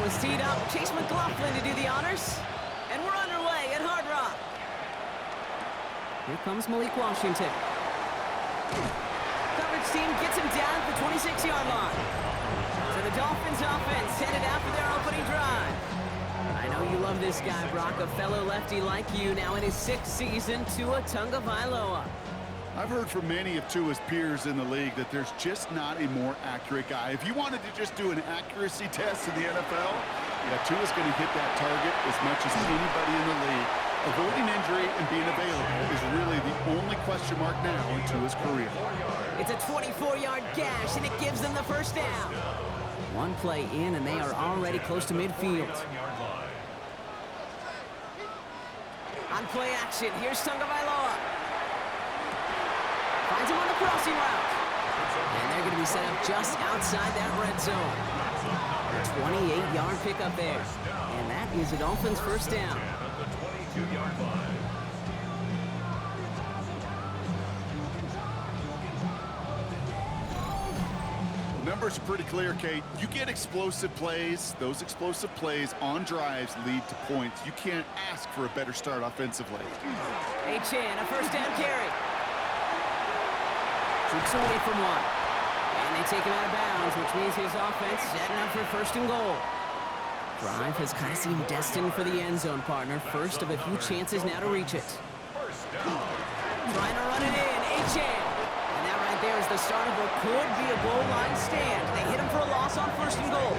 is teed up. Chase McLaughlin to do the honors. And we're underway at Hard Rock. Here comes Malik Washington. Coverage team gets him down at the 26-yard line. So the Dolphins offense headed out for their opening drive. I know you love this guy, Brock, a fellow lefty like you, now in his 6th season, Tua Tagovailoa. I've heard from many of Tua's peers in the league that there's just not a more accurate guy. If you wanted to just do an accuracy test in the NFL, yeah, Tua's going to hit that target as much as anybody in the league. Avoiding injury and being available is really the only question mark now in Tua's career. It's a 24-yard gash, and it gives them the first down. One play in, and they are already close to midfield. On play action, here's Tagovailoa. Finds him on the crossing route. And they're going to be set up just outside that red zone. A 28-yard pickup there. And that is a Dolphins first down. Numbers are pretty clear, Kate. You get explosive plays. Those explosive plays on drives lead to points. You can't ask for a better start offensively. A-Chan, a first down carry. Shoots away from one. And they take him out of bounds, which means his offense setting up for first and goal. Drive has kind of seemed destined for the end zone, partner. First of a few chances now to reach it. Trying to run it in. A-Chan. And that right there is the start of what could be a goal line stand. They hit him for a loss on first and goal.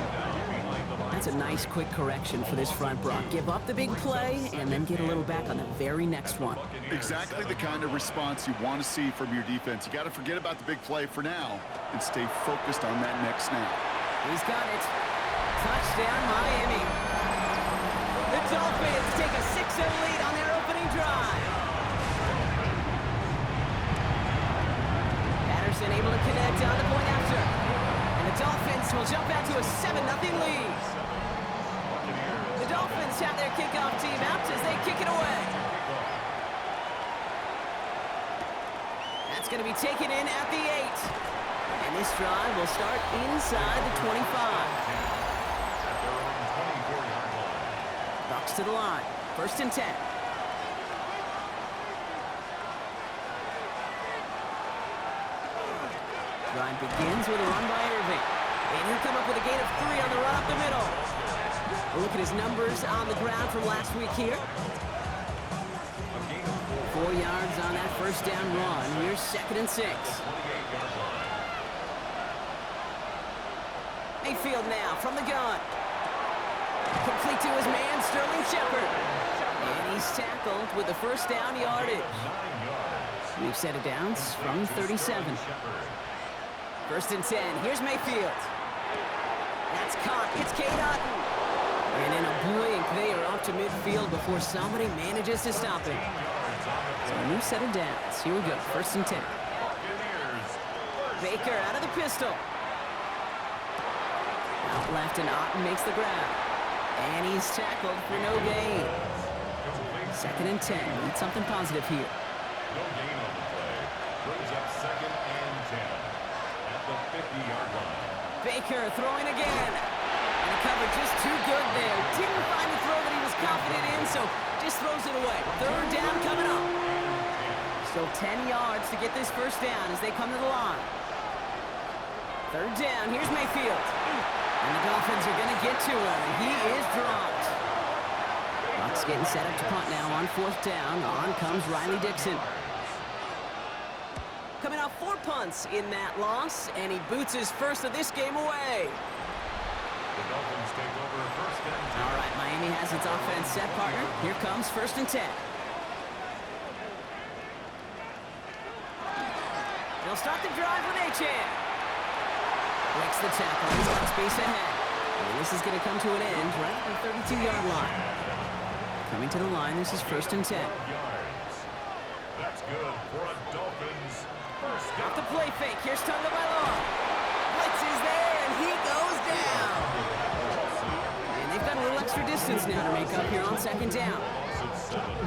That's a nice quick correction for this front, Brock. Give up the big play and then get a little back on the very next one. Exactly the kind of response you want to see from your defense. You got to forget about the big play for now and stay focused on that next snap. He's got it. Touchdown, Miami. The Dolphins take a 6-0 lead on their opening drive. Patterson able to connect on the point after. And the Dolphins will jump out to a 7-0 lead. The Dolphins have their kickoff team out as they kick it away. That's going to be taken in at the 8. And this drive will start inside the 25. Bucks to the line. First and 10. Drive begins with a run by Irving. And he'll come up with a gain of 3 on the run up the middle. We'll look at his numbers on the ground from last week here. 4 yards on that first down run. Here's 2nd and 6. Mayfield now from the gun. Complete to his man, Sterling Shepard. And he's tackled with the first down yardage. We've set it down from 37. First and 10. Here's Mayfield. That's caught. It's Cade Otton. And in a blink, they are off to midfield before somebody manages to stop him. So a new set of downs. Here we go. First and 10. Baker out of the pistol. Out left, and Otton makes the grab. And he's tackled for no gain. 2nd and 10. Need something positive here. No gain on the play. Brings up 2nd and 10 at the 50-yard line. Baker throwing again. And the coverage just too good there. Didn't find the throw that he was confident in, so just throws it away. 3rd down coming up. Still 10 yards to get this first down as they come to the line. 3rd down. Here's Mayfield. And the Dolphins are going to get to him. He is dropped. Bucks getting set up to punt now on 4th down. On comes Riley Dixon. Coming out 4 punts in that loss, and he boots his first of this game away. The Dolphins take over first and 10. All right, Miami has its offense set, partner. Here comes 1st and 10. They'll start the drive with A-Chan. Breaks the tackle. He's got space ahead. And this is going to come to an end right at the 32-yard line. Coming to the line, this is 1st and 10. That's good for a Dolphins first Got the down. play fake. Here's Tagovailoa. Blitz is there, and he goes down. And they've got a little extra distance now to make up here on 2nd down.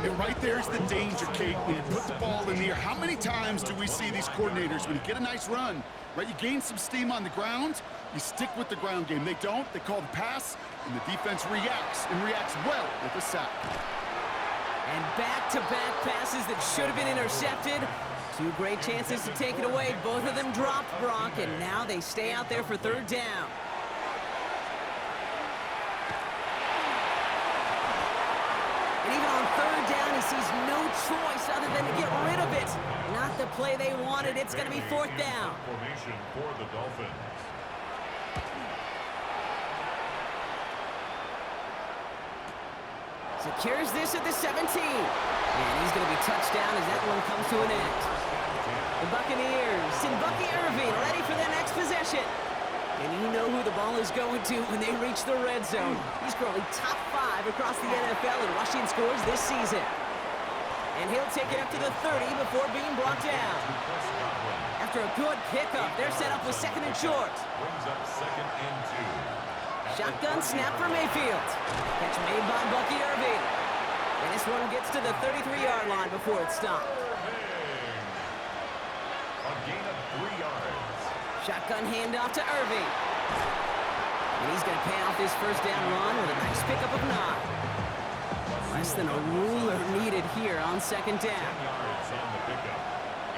And right there's the danger, Kate. When you put the ball in the air, how many times do we see these coordinators, when you get a nice run, right, you gain some steam on the ground, you stick with the ground game. They don't. They call the pass, and the defense reacts, and reacts well with a sack. And back-to-back passes that should have been intercepted. Two great chances to take it away. Both of them dropped, Brock, and now they stay out there for third down. And even on third down, he sees no choice other than to get rid of it. Not the play they wanted. It's going to be fourth down. Formation for the Dolphins. Secures this at the 17. And he's going to be touched down as that one comes to an end. The Buccaneers and Bucky Irving ready for their next possession. And you know who the ball is going to when they reach the red zone. He's currently top 5 across the NFL in rushing scores this season. And he'll take it up to the 30 before being brought down. After a good pickup, they're set up with second and short. Brings up second and 2. Shotgun snap for Mayfield. Catch made by Bucky Irving. And this one gets to the 33-yard line before it's stopped. A gain of 3 yards. Shotgun handoff to Irving. And he's going to pay off this first down run with a nice pickup of 9. Less than a ruler needed here on second 10 down. yards on the pickup.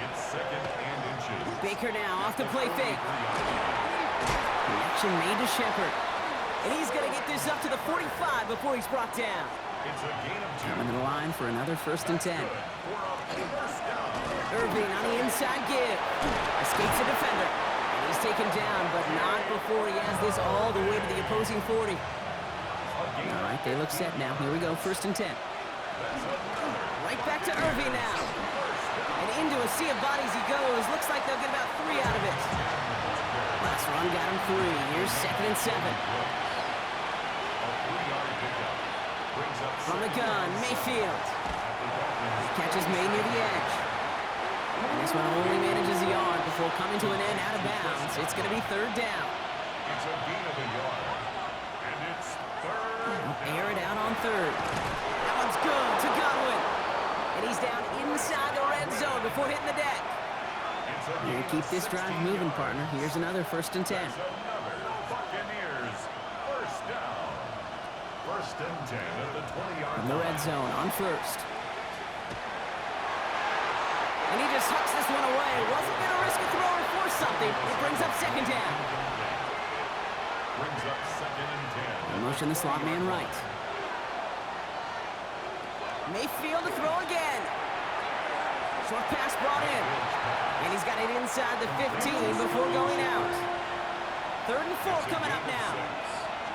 It's second and inches. Baker now off the play fake. Connection made to Shepard. And he's going to get this up to the 45 before he's brought down. It's a gain of 2. Coming to the line for another first and 10. For a first down. Irving on the inside give. Escapes the defender. And he's taken down, but not before he has this all the way to the opposing 40. All right, they look set now. Here we go, first and 10. Right back to Irving now. And into a sea of bodies he goes. Looks like they'll get about 3 out of it. Last run got him 3. Here's second and 7. From the gun, Mayfield. Catch is made near the edge. And this one only manages a yard before coming to an end out of bounds. It's going to be third down. It's a gain of a yard. And it's third. They'll air it out on third. That one's good to Godwin. And he's down inside the red zone before hitting the deck. You're going to keep this drive moving, partner. Here's another first and 10. Another Buccaneers first down. First and 10 at the 20-yard line. In the red zone on first. And he just hucks this one away. Wasn't going to risk a throw or force something. It brings up second down. Brings up second and 10. Motion the slot man right. Mayfield to throw again. Short pass brought in. And he's got it inside the 15 before going out. Third and 4 coming up now.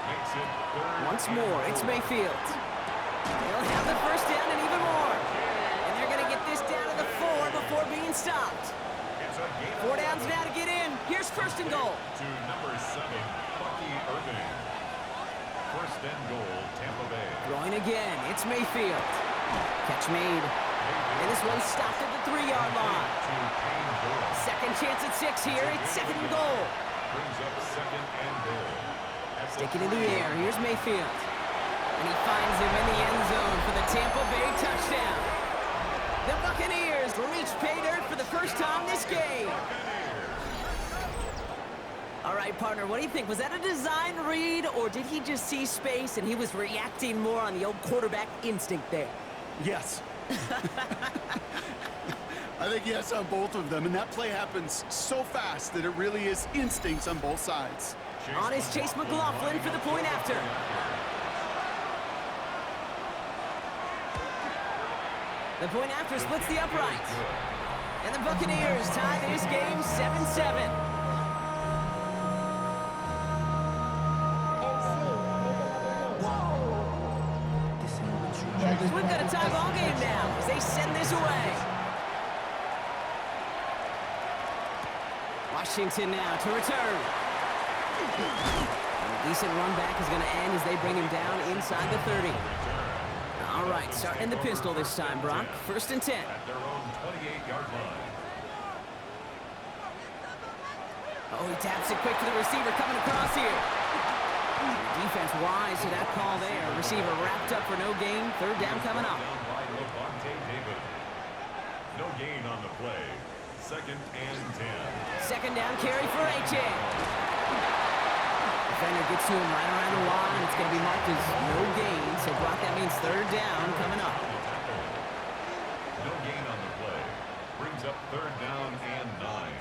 Makes it third. Once more, it's Mayfield. They'll have the first down and even more. And they're going to get this down to the 4 before being stopped. It's a gain 4 downs now to get in. Here's first and goal. to number 7, Bucky Irving. First and goal, Tampa Bay. Throwing again, it's Mayfield. Catch made. And this one stopped at the 3-yard line. To Payne Doyle. Second chance at 6 here. It's second and goal. Brings up second and goal. At Stick it in the air. Here's Mayfield. And he finds him in the end zone for the Tampa Bay touchdown. The Buccaneers reach pay dirt for the first time this game. All right, partner, what do you think? Was that a design read, or did he just see space and he was reacting more on the old quarterback instinct there? Yes. I think yes on both of them, and that play happens so fast that it really is instincts on both sides. On is Chase McLaughlin for the point after. The point after splits the upright. And the Buccaneers tie this game 7-7. We've got a tie ball game now as they send this away. Washington now to return. And a decent run back is going to end as they bring him down inside the 30. All right, starting in the pistol this time, Brock. First and 10. At their own 28-yard line. Oh, he taps it quick to the receiver coming across here. The defense wise to that call there. Receiver wrapped up for no gain. Third down coming up. No gain on the play. Second and 10. Second down carry for A-Chain. Defender gets to him right around the line. It's going to be marked as no gain. So, Brock, that means third down coming up. No gain on the play. Brings up third down and 9.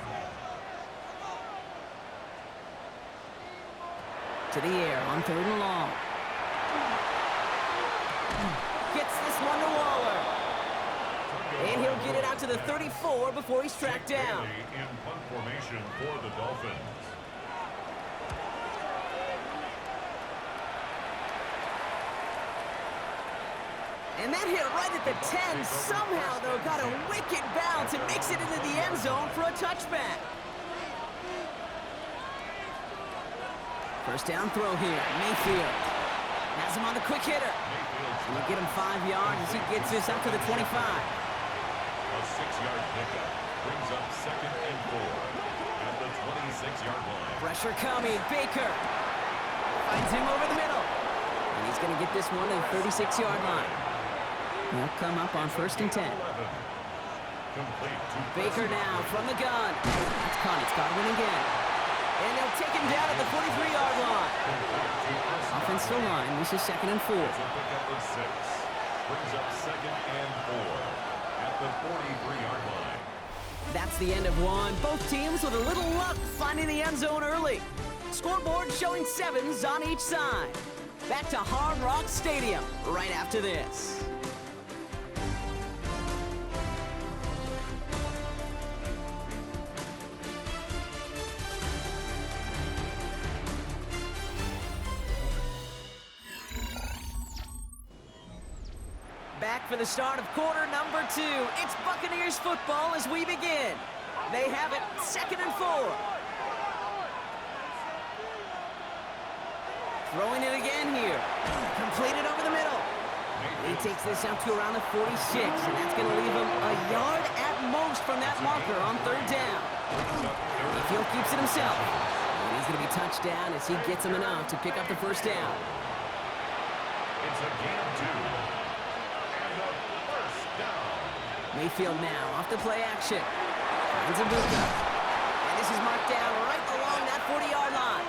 To the air on third and long. Gets this one to Waller. And he'll get it out to the 34 before he's tracked down. In punt formation for the Dolphins. And that hit right at the 10. Somehow, though, got a wicked bounce and makes it into the end zone for a touchback. First down throw here. Mayfield has him on the quick hitter. He'll get him 5 yards as he gets this up to the 25. A 6-yard pickup brings up second and 4 at the 26-yard line. Pressure coming. Baker finds him over the middle. And he's going to get this one to the 36-yard line. He'll come up on first and 10. Baker now from the gun. That's caught. It's Godwin again. And they'll take him down at the 43-yard line. Offensive line. This is second and 4. Brings up second and 4 at the 43-yard line. That's the end of one. Both teams with a little luck finding the end zone early. Scoreboard showing 7s on each side. Back to Hard Rock Stadium right after this. Back for the start of quarter number 2. It's Buccaneers football as we begin. They have it second and 4. Throwing it again here. Completed over the middle. He takes this out to around the 46, and that's going to leave him a yard at most from that marker on third down. Mayfield keeps it himself. And he's going to be touched down as he gets him enough to pick up the first down. It's a gain of 2. Mayfield now off the play action. Finds a Bucca. And this is marked down right along that 40-yard line.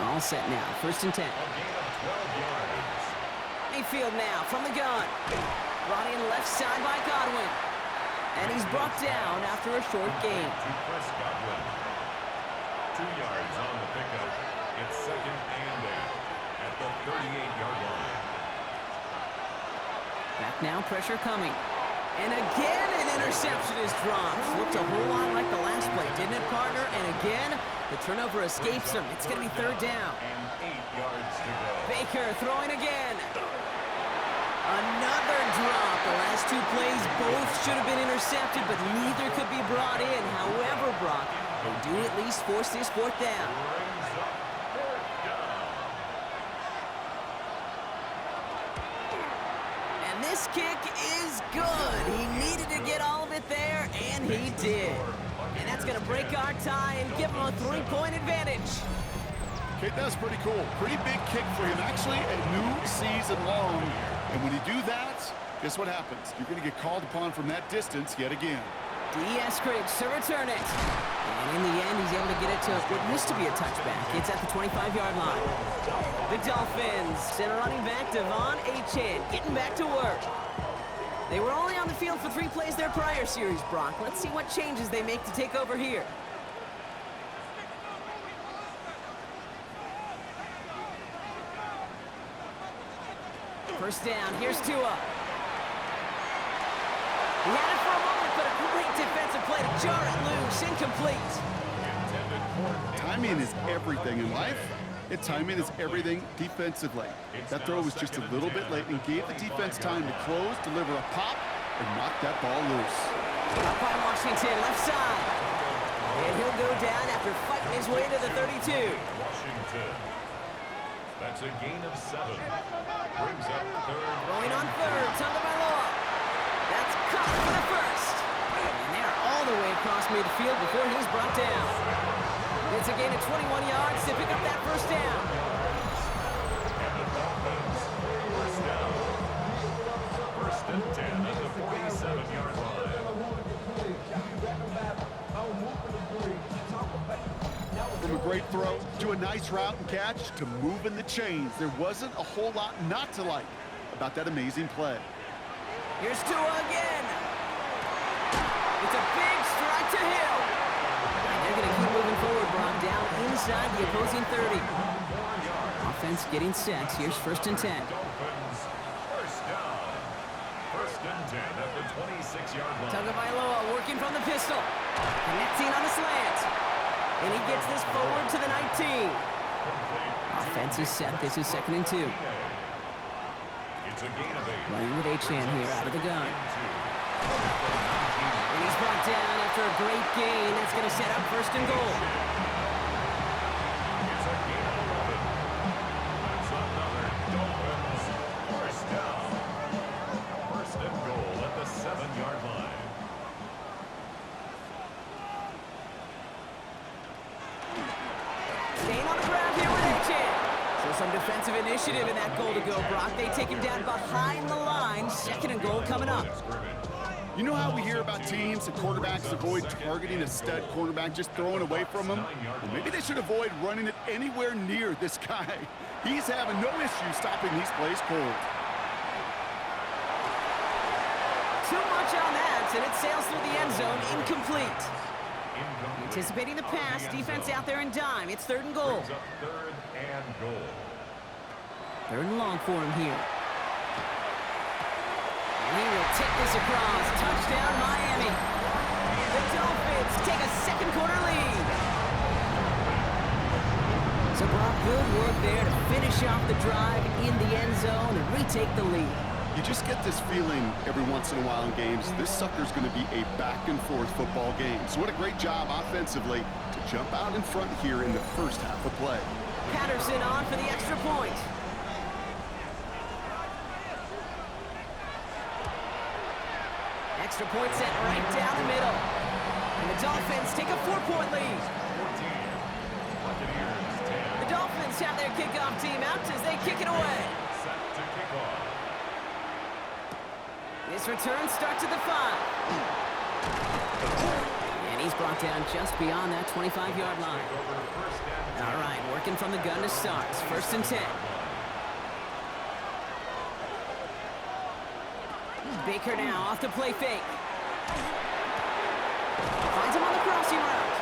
All set now. First and 10. A gain of 12 yards. Mayfield now from the gun. Brought in left side by Godwin. And he's brought down after a short gain. To press Godwin. 2 yards on the pickup. It's second and 8 at the 38-yard line. Back now, pressure coming. And again, an interception is dropped. Looked a whole lot like the last play, didn't it, partner? And again, the turnover escapes him. It's going to be third down. And 8 yards to go. Baker throwing again. Another drop. The last 2 plays both should have been intercepted, but neither could be brought in. However, Brock, they do at least force this fourth down. Brings up fourth down. And this kick is good. He needed to get all of it there, and he did. And that's going to break our tie and give him a 3-point advantage. Okay, that's pretty cool. Pretty big kick for him. Actually, a new season long. And when you do that, guess what happens? You're going to get called upon from that distance yet again. Eskridge to return it. And in the end, he's able to get it to what used to be a touchback. It's at the 25-yard line. The Dolphins send a running back, Devon Achane, getting back to work. They were only on the field for 3 plays their prior series, Brock. Let's see what changes they make to take over here. First down, here's Tua. He had it for a moment, but a great defensive play to jar it loose, incomplete. Timing is everything in life. And timing is everything defensively. That throw was just a little bit late and gave the defense time to close, deliver a pop, and knock that ball loose. Up by Washington, left side. And he'll go down after fighting his way to the 32. Washington. That's a gain of 7. Brings up third. Throwing on third, Tagovailoa. That's caught for the first. And they're all the way across midfield before he's brought down. It's a gain of 21 yards to pick up that first down. to a nice route and catch to moving the chains. There wasn't a whole lot not to like about that amazing play. Here's Tua again. It's a big strike to Hill. And they're going to keep moving forward, Brock, down inside the opposing 30. Offense getting set. Here's 1st and 10. Dolphins, first down. 1st and 10 at the 26-yard line. Tagovailoa working from the pistol. Connecting on the slant. And he gets this forward to the 19. Offense is set. This is 2nd and 2. It's a gain of 8. Running with Achane here out of the gun. And he's brought down after a great gain. That's going to set up 1st and goal. It's a gain of 11. That's another Dolphins first down. 1st and goal at the 7-yard line. Gain on the ground here with Achane. So some defensive initiative in that goal to go, Brock. They take him down behind the line. 2nd and goal coming up. You know how we hear about teams and quarterbacks avoid targeting a stud cornerback, just throwing away from him? Well, maybe they should avoid running it anywhere near this guy. He's having no issue stopping these plays cold. Too much on that, and it sails through the end zone, incomplete. Anticipating the pass, defense out there in dime. It's 3rd and goal. 3rd and goal. 3rd and long for him here. And he will take this across. Touchdown, Miami. The Dolphins take a 2nd quarter lead. So Brock, good work there to finish off the drive in the end zone and retake the lead. You just get this feeling every once in a while in games. This sucker's going to be a back-and-forth football game. So what a great job offensively to jump out in front here in the first half of play. Patterson on for the extra point. Extra point set right down the middle. And the Dolphins take a 4-point lead. 14. Buccaneers 10. The Dolphins have their kickoff team out as they kick it away. Set to kick off. This return starts at the 5. And he's brought down just beyond that 25-yard line. Over to 1st and 10. All right, working from the gun to start. 1st and 10. Baker now off the play fake. Finds him on the crossing route.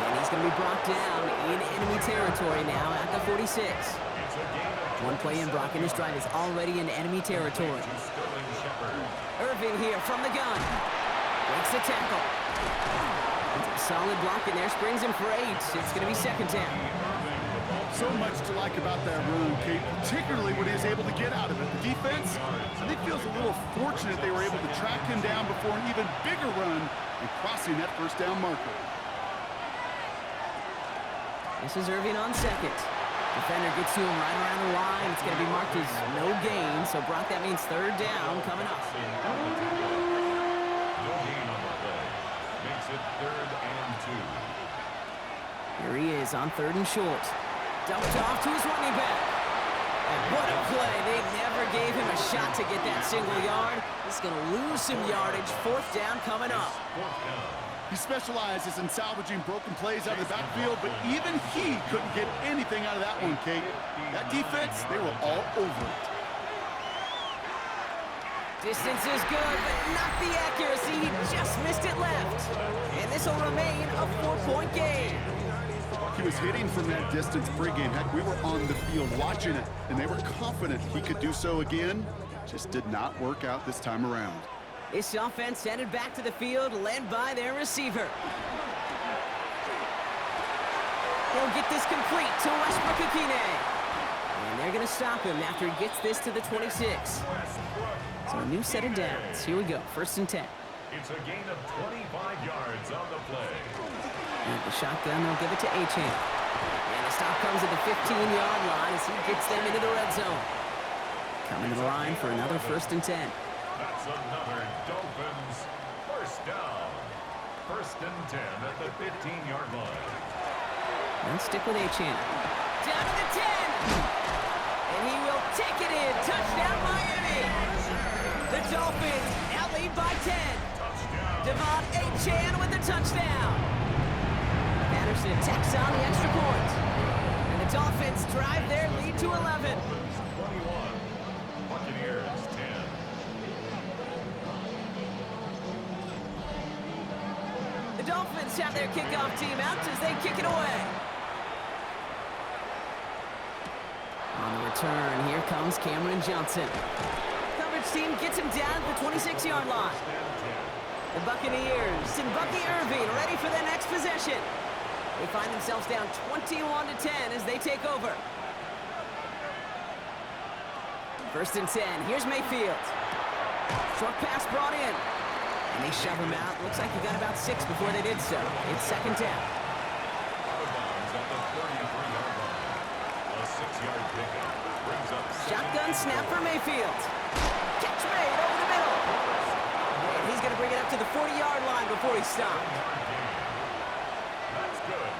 And he's going to be brought down in enemy territory now at the 46. It's a gain of One play in, Brock, and this drive is already in enemy territory. Sterling Shepard. Irving here from the gun. Breaks the tackle. Solid block in there, springs him for 8. It's going to be 2nd down. So much to like about that run, Kate, particularly when he was able to get out of it. The defense, I think, feels a little fortunate they were able to track him down before an even bigger run and crossing that 1st down marker. This is Irving on 2nd. Defender gets to him right around the line. It's going to be marked as no gain. So, Brock, that means 3rd down coming up. No gain on the play. Makes it 3rd and 2. Here he is on 3rd and short. Dumped off to his running back. And what a play. They never gave him a shot to get that single yard. He's going to lose some yardage. 4th down coming up. 4th down. He specializes in salvaging broken plays out of the backfield, but even he couldn't get anything out of that one, Kate. That defense, they were all over it. Distance is good, but not the accuracy. He just missed it left. And this will remain a 4-point game. He was hitting from that distance pregame. Heck, we were on the field watching it, and they were confident he could do so again. Just did not work out this time around. This offense headed back to the field, led by their receiver. He'll get this complete to Westbrook-Akine. And they're going to stop him after he gets this to the 26. So a new set of downs. Here we go, 1st and 10. It's a gain of 25 yards on the play. And the shotgun, they'll give it to Achane. And the stop comes at the 15-yard line as he gets them into the red zone. Coming to the line for another 1st and 10. That's another Dolphins first down. 1st and 10 at the 15-yard line. Let's stick with Achane. Down to the 10. And he will take it in. Touchdown, Miami. The Dolphins now lead by 10. Devon Achane with the touchdown. Patterson tacks on the extra point. Dolphins drive their lead to 11. Dolphins 21, Buccaneers 10. The Dolphins have their kickoff team out as they kick it away. On the return, here comes Cameron Johnson. Coverage team gets him down at the 26-yard line. The Buccaneers and Bucky Irving ready for their next possession. They find themselves down 21-10 as they take over. 1st and 10. Here's Mayfield. Short pass brought in. And they shove him out. Looks like he got about 6 before they did so. It's 2nd down. Out of bounds at the 33-yard line. A 6-yard pickup brings up Shotgun snap for Mayfield. Catch made over the middle. And he's going to bring it up to the 40-yard line before he stopped. That's good.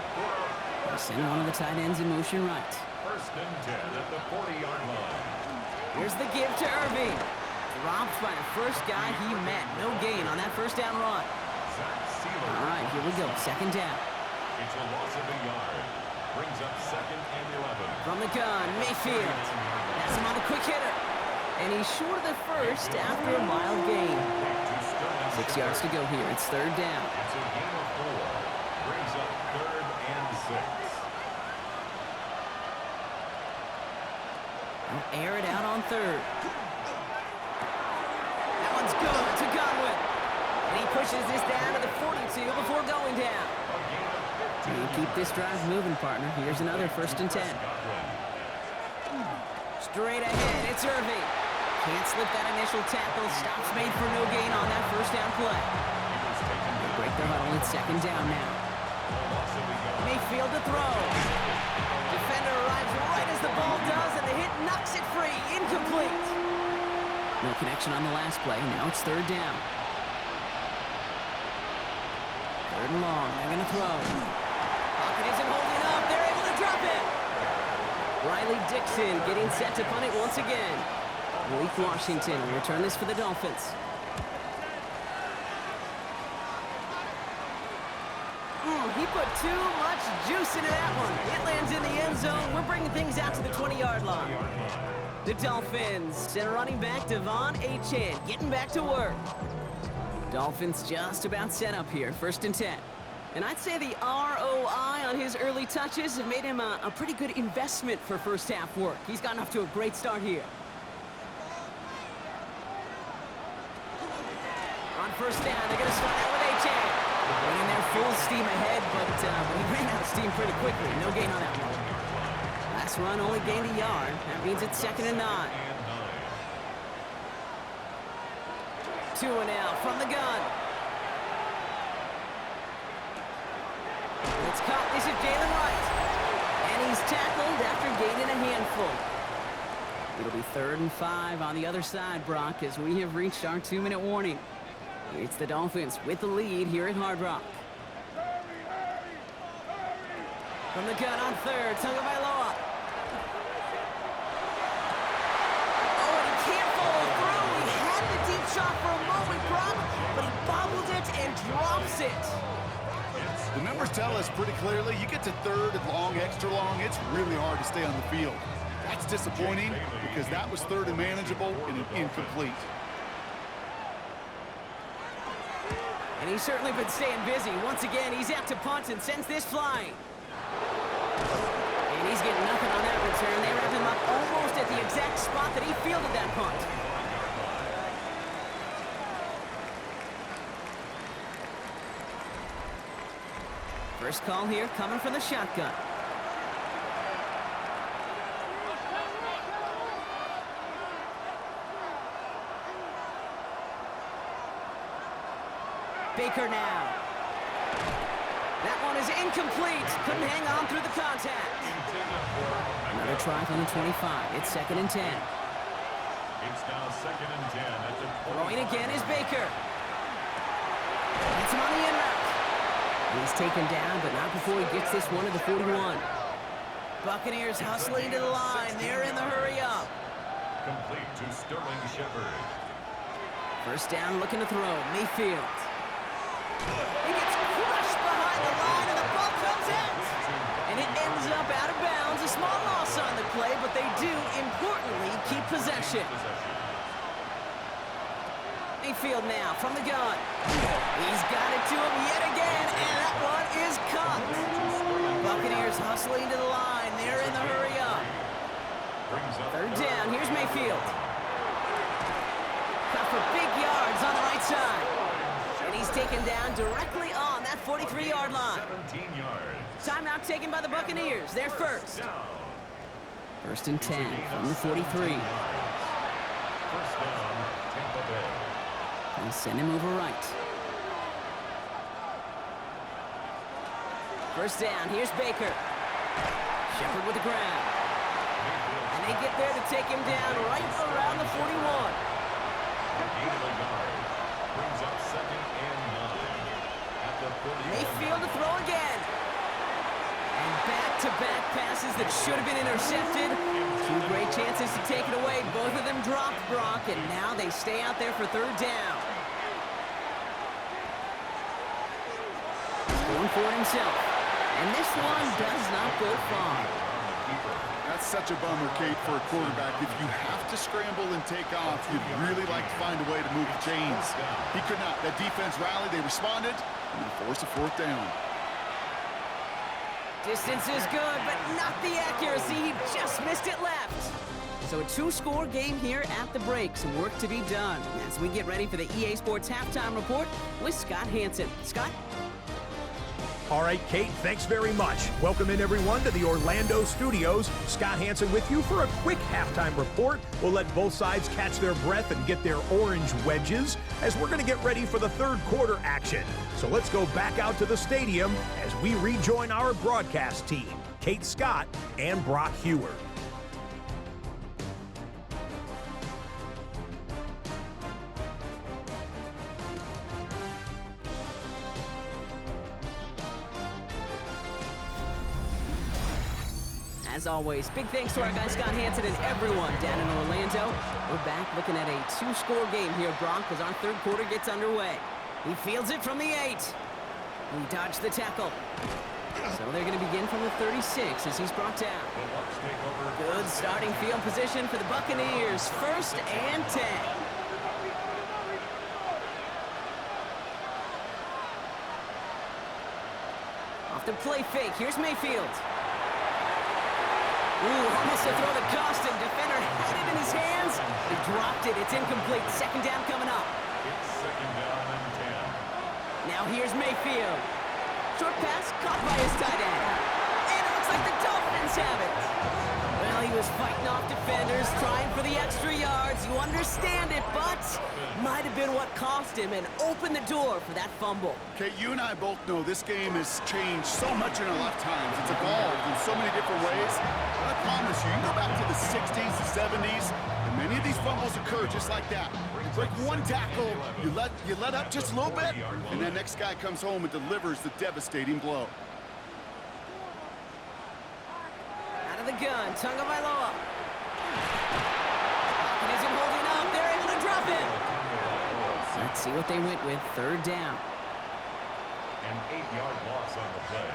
They send one of the tight ends in motion right. 1st and 10 at the 40-yard line. Here's the give to Irving. Dropped by the first guy he met. No gain on that 1st down run. All right, here we go. 2nd down. It's a loss of a yard. Brings up 2nd and 11. From the gun, Mayfield. Has him on the quick hitter. And he's short of the 1st after a mild gain. 6 yards to go here. It's 3rd down. It's a gain of 4. Brings up 3rd and 6. They'll air it out on 3rd. That one's good to Godwin. And he pushes this down to the 42 before going down. You keep this drive moving, partner. Here's another 1st and 10. Straight ahead, it's Irving. Can't slip that initial tackle. Stops made for no gain on that 1st down play. They break their huddle. It's 2nd down now. Mayfield to throw. Defender arrives right as the ball does, and the hit knocks it free. Incomplete. No connection on the last play. Now it's 3rd down. 3rd and long. They're going to throw. Pocket isn't holding up. They're able to drop it. Riley Dixon getting set to punt it once again. Malik Washington will return this for the Dolphins. He put too much juice into that one. It lands in the end zone. We're bringing things out to the 20-yard line. The Dolphins and running back Devon Achane getting back to work. Dolphins just about set up here. 1st and 10. And I'd say the ROI on his early touches have made him a pretty good investment for 1st half work. He's gotten off to a great start here. On 1st down, they're going to start out with Achane. Running there full steam ahead, but he ran out of steam pretty quickly. No gain on that one. Last run only gained a yard. That means it's 2nd and 9. 2 and out from the gun. It's caught. This is Jalen Wright. And he's tackled after gaining a handful. It'll be 3rd and 5 on the other side, Brock, as we have reached our 2-minute warning. It's the Dolphins with the lead here at Hard Rock. From the gun on 3rd, Tagovailoa. Oh, and he can't follow through. He had the deep shot for a moment, Brock, but he bobbled it and drops it. The numbers tell us pretty clearly, you get to 3rd and long, extra long, it's really hard to stay on the field. That's disappointing because that was 3rd and manageable and an incomplete. And he's certainly been staying busy. Once again, he's out to punt and sends this flying. And he's getting nothing on that return. They wrap him up almost at the exact spot that he fielded that punt. First call here coming from the shotgun. Baker now. That one is incomplete. Couldn't hang on through the contact. Another try from the 25. It's 2nd and 10. It's now 2nd and 10 at the 20. Throwing again is Baker. It's him on the in route. He's taken down, but not before he gets this one to the 41. Buccaneers hustling to the line. They're in the hurry up. Complete to Sterling Shepard. 1st down, looking to throw. Mayfield. He gets crushed behind the line, and the ball comes out. And it ends goes up out of bounds. A small loss on the play, but they do, importantly, keep possession. Mayfield now from the gun. He's got it to him yet again, and that one is caught. Buccaneers hustling to the line. They're in the hurry up. Third down. Here's Mayfield. Cut for big yards on the right side. And he's taken down directly on that 43-yard line. 17 yards. Timeout taken by the Buccaneers. They're first. First and 10 from the 43. First down, Tampa Bay. They send him over right. First down, here's Baker. Shepard with the grab. And they get there to take him down right around the 41. Brings up second and 9. At the 41. Mayfield to throw again. And back-to-back passes that should have been intercepted. Two great chances to take it away. Both of them dropped, Brock, and now they stay out there for third down. He's going for it himself. And this one does not go far. That's such a bummer, Kate, for a quarterback. If you have to scramble and take off, you'd really like to find a way to move the chains. He could not. That defense rallied, they responded, and they forced a fourth down. Distance is good, but not the accuracy. He just missed it left. So a two-score game here at the break. Some work to be done as we get ready for the EA Sports Halftime Report with Scott Hansen. Scott? All right, Kate, thanks very much. Welcome in, everyone, to the Orlando studios. Scott Hansen with you for a quick halftime report. We'll let both sides catch their breath and get their orange wedges as we're going to get ready for the third quarter action. So let's go back out to the stadium as we rejoin our broadcast team, Kate Scott and Brock Heward. As always, big thanks to our guy Scott Hansen and everyone down in Orlando. We're back looking at a two-score game here, Brock, as our third quarter gets underway. He fields it from the 8. He dodged the tackle. So they're going to begin from the 36 as he's brought down. Good starting field position for the Buccaneers. First and 10. Off the play fake, here's Mayfield. Ooh, almost a throw that cost him. Defender had it in his hands. He dropped it. It's incomplete. Second down coming up. It's second down and 10. Now here's Mayfield. Short pass caught by his tight end. And it looks like the Dolphins have it. Well, he was fighting off defenders, trying for the extra yards. You understand it, but might have been what cost him and opened the door for that fumble. Okay, you and I both know this game has changed so much in our lifetimes. It's evolved in so many different ways. But I promise you, you can go back to the 60s, the 70s, and many of these fumbles occur just like that. You break one tackle, you let up just a little bit, and that next guy comes home and delivers the devastating blow. Out of the gun, Tagovailoa. It isn't holding up. They're able to drop him. Let's see what they went with. Third down. An 8-yard loss on the play.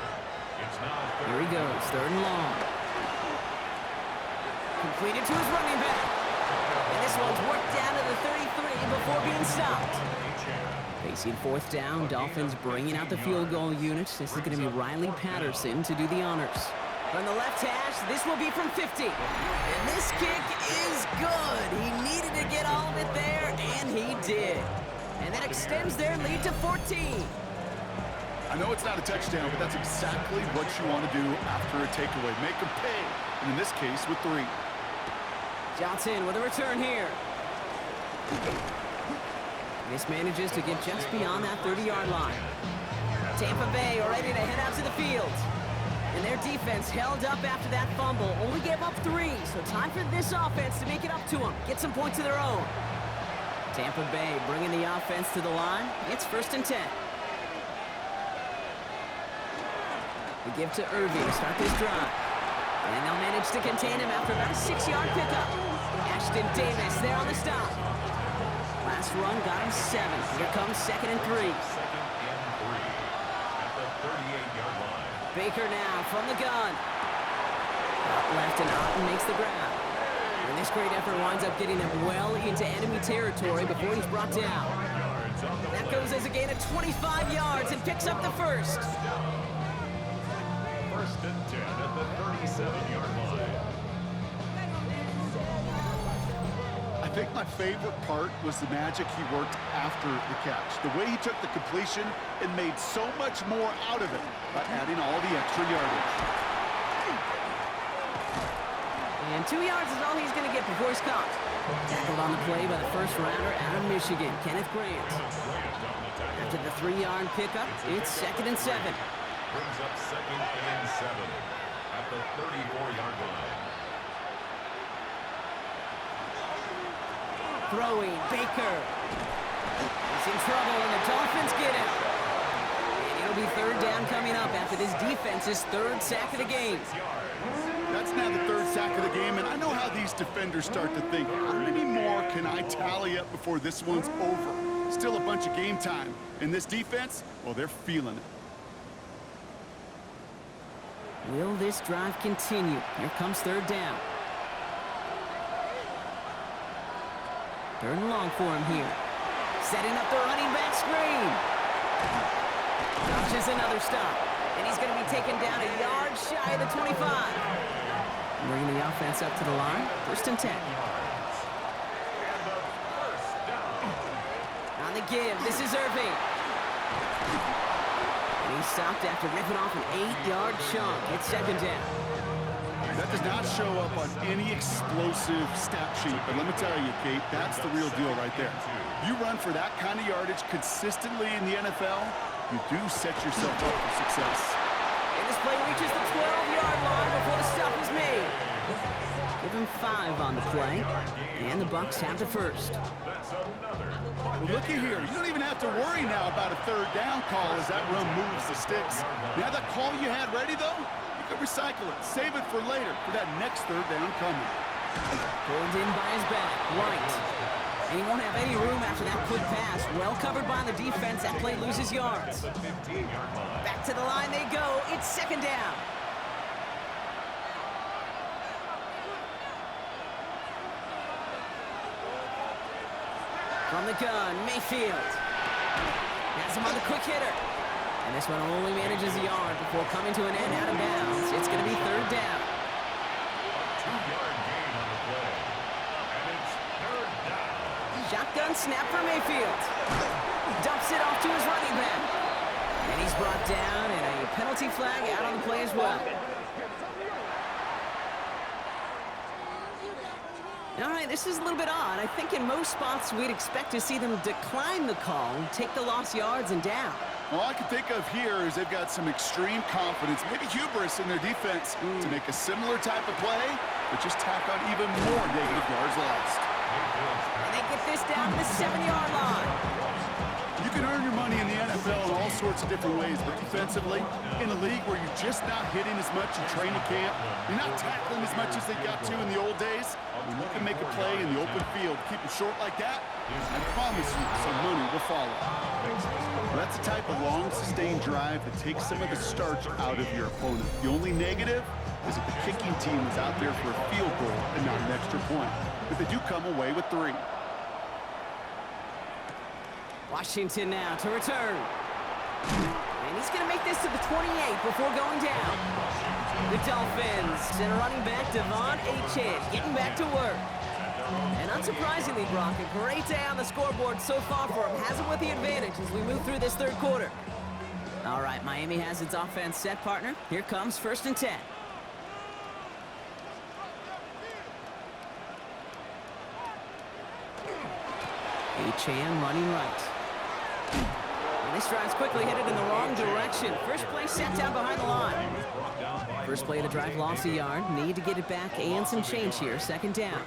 It's now Here he goes, third and long. Completed to his running back. And this one's worked down to the 33 before being stopped. Facing fourth down, Dolphins bringing out the field goal unit. This is going to be Riley Patterson to do the honors. From the left hash, this will be from 50. And this kick is good. He needed to get all of it there, and he did. And that extends their lead to 14. I know it's not a touchdown, but that's exactly what you want to do after a takeaway. Make them pay, and in this case, with 3. Johnson with a return here. This manages to get just beyond that 30-yard line. Tampa Bay ready to head out to the field. And their defense held up after that fumble. Only gave up 3, so time for this offense to make it up to them. Get some points of their own. Tampa Bay bringing the offense to the line. It's first and 10. They give to Irving to start this drive. And they'll manage to contain him after about a 6-yard pickup. Ashton Davis there on the stop. Last run got him 7. Here comes second and 3. Second and 3 at the 38-yard line. Baker now from the gun. Left and Otten makes the grab. And this great effort winds up getting him well into enemy territory before he's brought down. That goes as a gain of 25 yards and picks up the first. First and 10 at the 37-yard line. I think my favorite part was the magic he worked after the catch. The way he took the completion and made so much more out of it by adding all the extra yardage. And 2 yards is all he's going to get before he's caught. Tackled on the play by the first rounder out of Michigan, Kenneth Grant. After the 3-yard pickup, it's 2nd and 7. Brings up 2nd and 7 at the 34-yard line. Throwing, Baker. He's in trouble, and the Dolphins get him. And it'll be 3rd down coming up after this defense's 3rd sack of the game. That's now the 3rd sack of the game, and I know how these defenders start to think, how many more can I tally up before this one's over? Still a bunch of game time. And this defense, well, they're feeling it. Will this drive continue? Here comes 3rd down. 3rd and long for him here. Setting up the running back screen. Dodges another stop. And he's going to be taken down a yard shy of the 25. Bringing the offense up to the line. 1st and 10. On the give, this is Irving. And he's stopped after ripping off an 8-yard chunk. It's 2nd down. That does not show up on any explosive stat sheet, but let me tell you, Kate, that's the real deal right there. You run for that kind of yardage consistently in the NFL, you do set yourself up for success. And this play reaches the 12-yard line before the stop is made. Give him 5 on the play, and the Bucs have the first. Well, looky here. You don't even have to worry now about a 3rd down call as that run moves the sticks. Now that call you had ready, though, you can recycle it. Save it for later for that next 3rd down coming. Pulled in by his back, White. And he won't have any room after that quick pass. Well covered by the defense. That play loses yards. Back to the line they go. It's 2nd down. From the gun, Mayfield. Has him on the quick hitter. And this one only manages a yard before coming to an end out of bounds. It's going to be 3rd down. 2-yard gain on the play. And it's 3rd down. Shotgun snap for Mayfield. Dumps it off to his running back. And he's brought down, and a penalty flag out on the play as well. All right, this is a little bit odd. I think in most spots we'd expect to see them decline the call, take the lost yards and down. All I can think of here is they've got some extreme confidence, maybe hubris in their defense to make a similar type of play, but just tack on even more negative yards lost. And they get this down to the 7-yard line. You can earn your money in the NFL in all sorts of different ways, but defensively, in a league where you're just not hitting as much in training camp, you're not tackling as much as they got to in the old days, when you can make a play in the open field, keep them short like that, I promise you some money will follow. That's the type of long, sustained drive that takes some of the starch out of your opponent. The only negative is if the kicking team is out there for a field goal and not an extra point. But they do come away with 3. Washington now to return. And he's going to make this to the 28 before going down. The Dolphins and running back Devon Achane getting back to work. And unsurprisingly, Brock, a great day on the scoreboard so far for him. Has him with the advantage as we move through this 3rd quarter. All right, Miami has its offense set, partner. Here comes 1st and 10. Achane running right. And this drive's quickly headed in the wrong direction. First play set down behind the line. First play of the drive lost a yard. Need to get it back and some change here. 2nd down.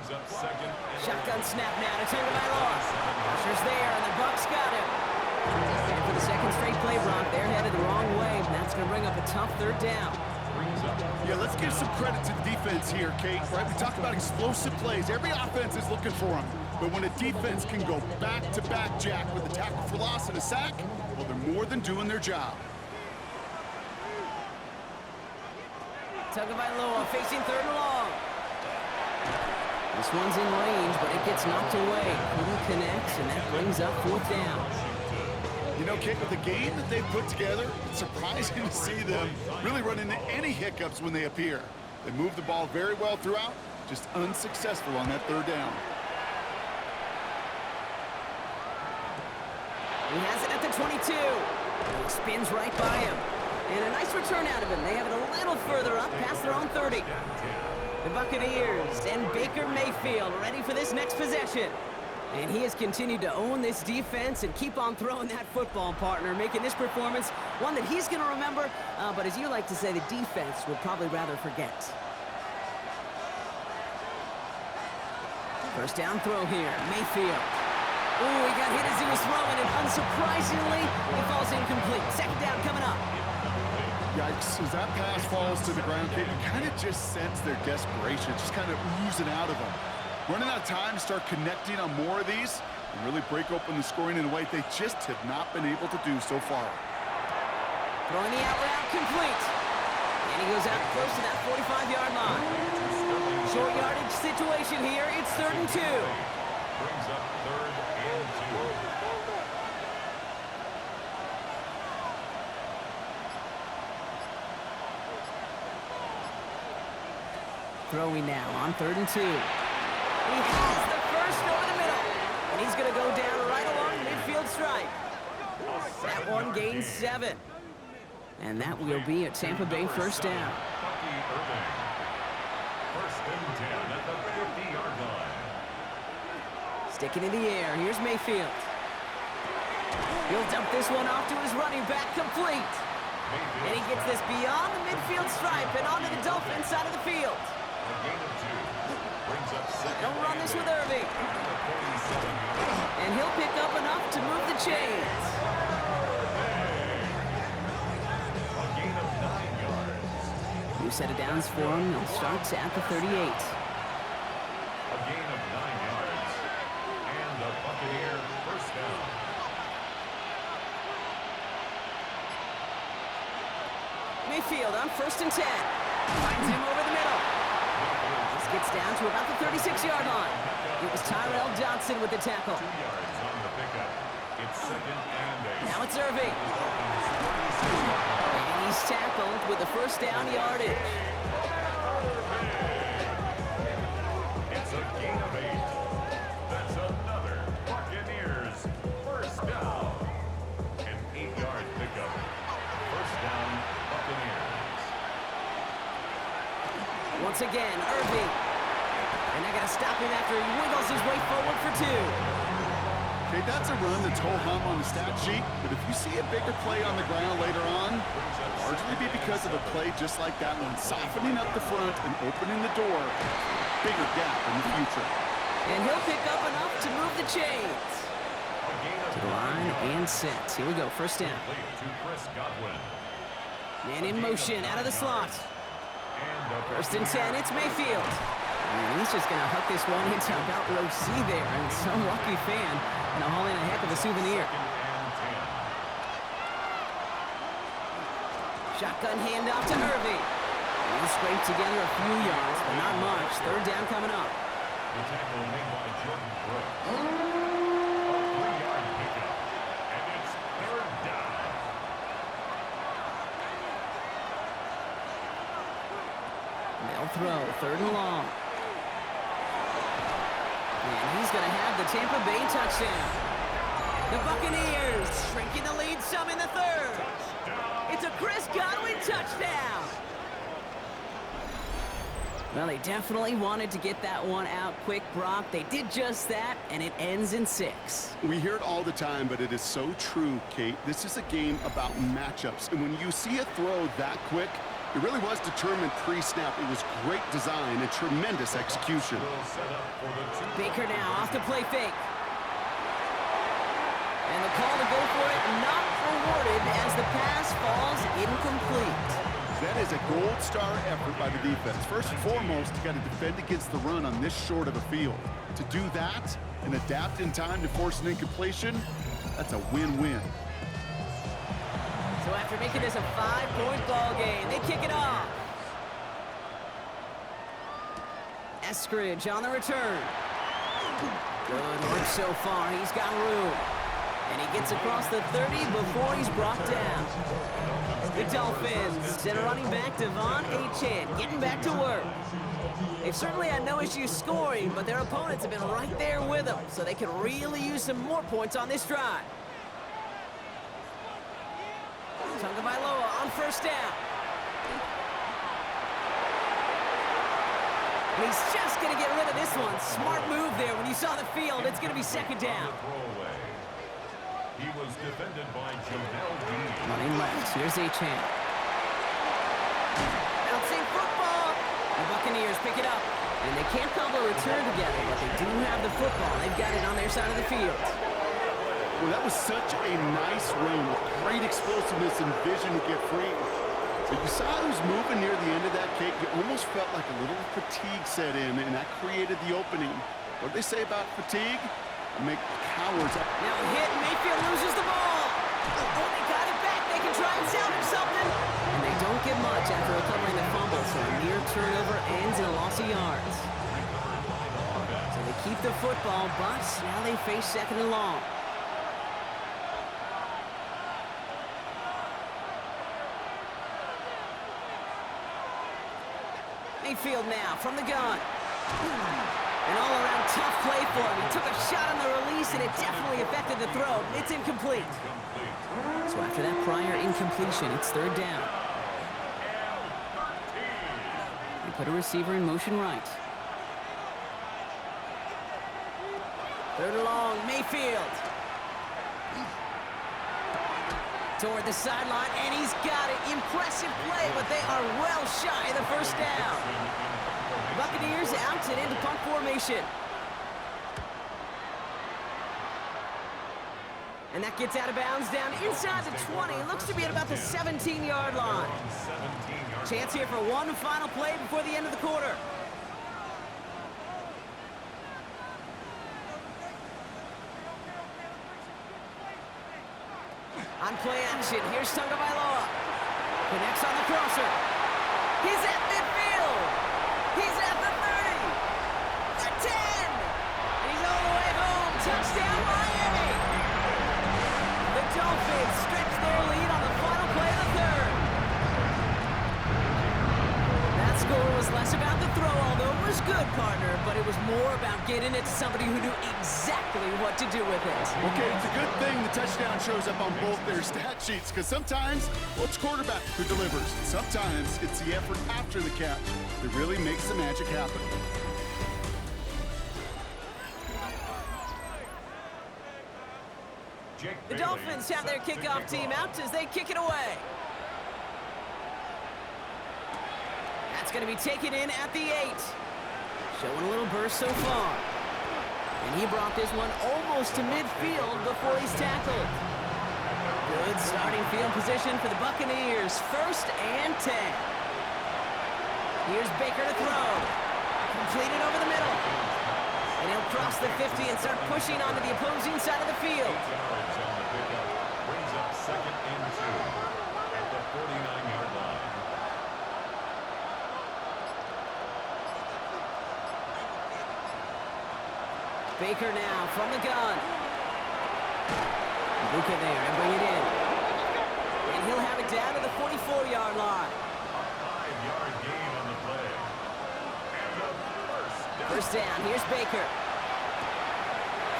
Shotgun snap now to turn to Mylor. Pressure's there, and the Bucs got him. And for the 2nd straight play, Brock, they're headed the wrong way. And that's going to bring up a tough 3rd down. Yeah, let's give some credit to the defense here, Kate. Right? We talk about explosive plays. Every offense is looking for them. But when a defense can go back-to-back, Jack, with a tackle for loss and a sack, well, they're more than doing their job. Tagovailoa facing 3rd and long. This one's in range, but it gets knocked away. Couldn't connect, and that brings up 4th down. You know, Kate, with the game that they've put together, it's surprising to see them really run into any hiccups when they appear. They move the ball very well throughout, just unsuccessful on that 3rd down. He has it at the 22. He spins right by him. And a nice return out of him. They have it a little further up past their own 30. The Buccaneers and Baker Mayfield ready for this next possession. And he has continued to own this defense and keep on throwing that football, partner, making this performance one that he's going to remember, but as you like to say, the defense would probably rather forget. First down throw here, Mayfield. Ooh, he got hit as he was throwing, and unsurprisingly, it falls incomplete. 2nd down coming up. Yikes, as that pass falls to the ground, Kate, you kind of just sense their desperation, just kind of oozing out of them. Running out of time to start connecting on more of these and really break open the scoring in a way they just have not been able to do so far. Throwing the out route complete. And he goes out close to that 45-yard line. Short yardage situation here. It's 3rd and 2. Brings up 3rd and 2. Throwing now on 3rd and 2. He has the first over the middle. And he's going to go down right along the midfield stripe. That one gains 7. And that will be a Tampa Bay 1st down. First and 10 at the 50-yard line. Sticking in the air. Here's Mayfield. He'll dump this one off to his running back, complete. And he gets this beyond the midfield stripe and onto the Dolphins side of the field. A gain of 2. Brings up 2nd. Don't run this with Irving. And he'll pick up enough to move the chains. A gain of 9 yards. New set of downs for him. He'll start at the 38. A gain of 9 yards. And the Buccaneer 1st down. Mayfield on 1st and 10. Finds him over the middle. This gets down to about the 36-yard line. It was Tyrell Johnson with the tackle. 2 yards on the pickup. It's 2nd and 8. Now it's Irving. And he's tackled with the 1st down yardage. It's a gain of 8. That's another Buccaneers 1st down. An 8-yard pickup. 1st down, Buccaneers. Once again, Irving. And they're going to stop him after he wiggles his way forward for 2. Okay, that's a run that's ho-hum on the stat sheet, but if you see a bigger play on the ground later on, it'll largely be because of a play just like that one, softening up the front and opening the door, bigger gap in the future. And he'll pick up enough to move the chains. To the line and set. Here we go, 1st down. Man in motion, out of the slot. 1st and 10, it's Mayfield. And he's just going to hook this one into about row C there. And some lucky fan going to haul in a heck of a souvenir. Shotgun handoff to Irving. He'll scrape together a few yards, but not much. 3rd down coming up. The tackle made by Jordan Brooks. A 3-yard pickup. And it's 3rd down. They'll throw, 3rd and long. And he's going to have the Tampa Bay touchdown. The Buccaneers shrinking the lead some in the 3rd. It's a Chris Godwin touchdown. Well, they definitely wanted to get that one out quick, Brock. They did just that, and it ends in 6. We hear it all the time, but it is so true, Kate. This is a game about matchups, and when you see a throw that quick, it really was determined pre-snap. It was great design and tremendous execution. Baker now off the play fake. And the call to go for it not rewarded as the pass falls incomplete. That is a gold star effort by the defense. First and foremost, you got to defend against the run on this short of a field. To do that and adapt in time to force an incompletion, that's a win-win. So after making this a 5-point ball game, they kick it off. Eskridge on the return. Good work so far. He's got room. And he gets across the 30 before he's brought down. The Dolphins send a running back, Devon Achane, getting back to work. They've certainly had no issues scoring, but their opponents have been right there with them, so they could really use some more points on this drive. Tagovailoa on first down. And he's just going to get rid of this one. Smart move there. When you saw the field, it's going to be second down. He was defended by Jamel Dean. Running left. Here's Achane. Bouncing football. The Buccaneers pick it up. And they can't cobble a return together, but they do have the football. They've got it on their side of the field. Well, that was such a nice run with great explosiveness and vision to get free. But you saw who's moving near the end of that kick. You almost felt like a little fatigue set in, and that created the opening. What do they say about fatigue? Make cowards up. Now a hit, Mayfield loses the ball. Oh, they got it back. They can try and salvage something. And they don't get much after recovering the fumble, so a near turnover ends in a loss of yards. So they keep the football, but now they face second and long. Mayfield now from the gun. An all-around tough play for him. He took a shot on the release, and it definitely affected the throw. It's incomplete. So after that prior incompletion, it's third down. They put a receiver in motion right. Third and long, Mayfield. Toward the sideline, and he's got it. Impressive play, but they are well shy of the first down. Buccaneers out and into punt formation. And that gets out of bounds down inside the 20. Looks to be at about the 17-yard line. Chance here for one final play before the end of the quarter. On play action, here's Tagovailoa. Connects on the crosser. He's at midfield. He's at the 30. The 10. And he's all the way home. Touchdown, Miami. The Dolphins stretch their lead on the final play of the third. That score was less about the throw, although it was good, partner, but it was more about getting it to somebody who knew exactly what to do with it. Okay, it's a good thing the touchdown shows up on both their stat sheets, because sometimes, well, it's quarterback who delivers. Sometimes it's the effort after the catch that really makes the magic happen. The Dolphins have their kickoff team out as they kick it away. That's going to be taken in at the 8. Showing a little burst so far. And he brought this one almost to midfield before he's tackled. Good starting field position for the Buccaneers. First and 10. Here's Baker to throw. Completed over the middle. And he'll cross the 50 and start pushing onto the opposing side of the field. Brings up second and 2 at the 49-yard line. Baker now from the gun. Bucca there to bring it in. And he'll have it down to the 44-yard line. 5-yard gain on the play. And the First down, here's Baker.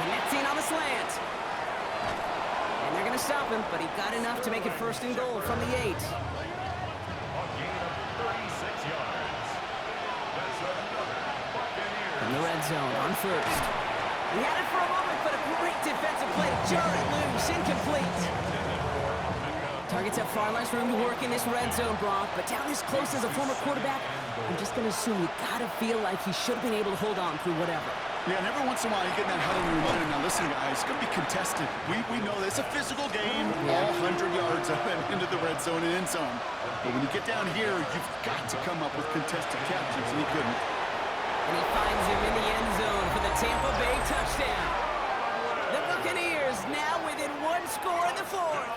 Connecting on the slant. And they're going to stop him, but he got enough to make it first and goal from the 8. A gain of 36 yards. That's another Buccaneers. From the red zone on first. He had it for a moment, but a great defensive play to jar it loose. Incomplete. Targets have far less room to work in this red zone, Brock, but down this close as a former quarterback, I'm just going to assume you got to feel like he should have been able to hold on through whatever. Yeah, and every once in a while you get in that huddle and you're wondering, now listen guys, it's going to be contested. We know this. It's a physical game, all 100 yards up and into the red zone and end zone. But when you get down here, you've got to come up with contested catches, and he couldn't. And he finds him in the end zone for the Tampa Bay touchdown. The Buccaneers now within one score in the fourth.